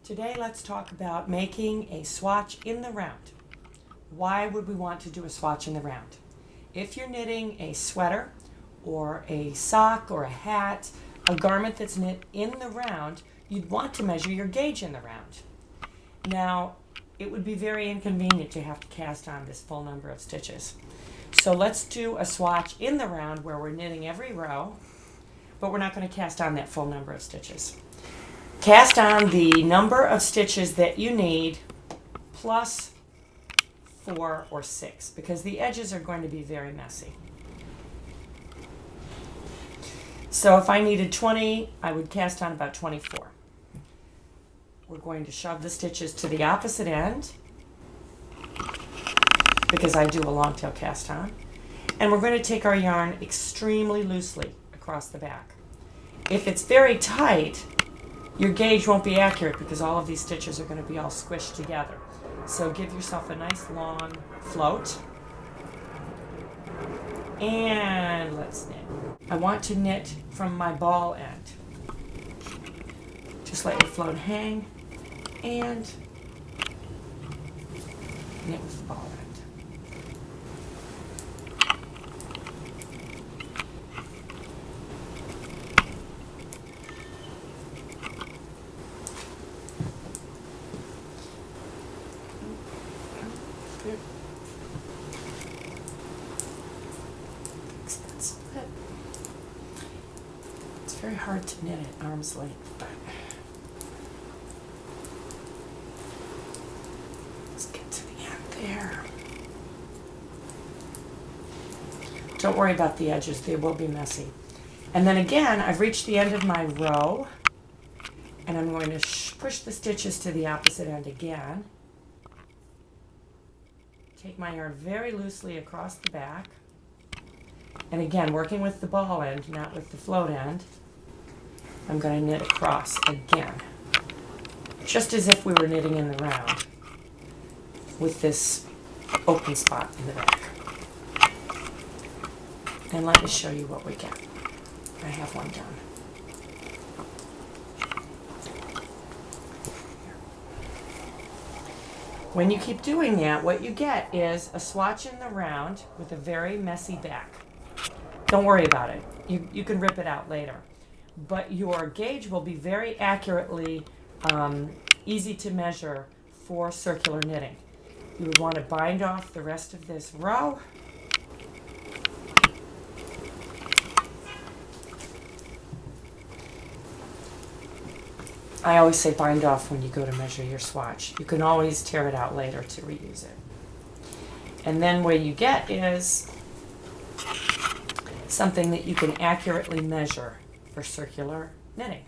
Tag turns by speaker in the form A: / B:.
A: Today let's talk about making a swatch in the round. Why would we want to do a swatch in the round? If you're knitting a sweater or a sock or a hat, a garment that's knit in the round, you'd want to measure your gauge in the round. Now, it would be very inconvenient to have to cast on this full number of stitches. So let's do a swatch in the round where we're knitting every row, but we're not going to cast on that full number of stitches. Cast on the number of stitches that you need plus 4 or 6 because the edges are going to be very messy. So if I needed 20, I would cast on about 24. We're going to shove the stitches to the opposite end because I do a long tail cast on. And we're going to take our yarn extremely loosely across the back. If it's very tight, your gauge won't be accurate because all of these stitches are going to be all squished together. So give yourself a nice long float. And let's knit. I want to knit from my ball end. Just let your float hang and knit with the ball end. It's very hard to knit at arm's length, but let's get to the end there. Don't worry about the edges, they will be messy. And then again, I've reached the end of my row, and I'm going to push the stitches to the opposite end again. Take my yarn very loosely across the back. And again, working with the ball end, not with the float end, I'm going to knit across again. Just as if we were knitting in the round with this open spot in the back. And let me show you what we get. I have one done. When you keep doing that, what you get is a swatch in the round with a very messy back. Don't worry about it. You can rip it out later. But your gauge will be very accurately easy to measure for circular knitting. You would want to bind off the rest of this row. I always say bind off when you go to measure your swatch. You can always tear it out later to reuse it. And then what you get is something that you can accurately measure for circular knitting.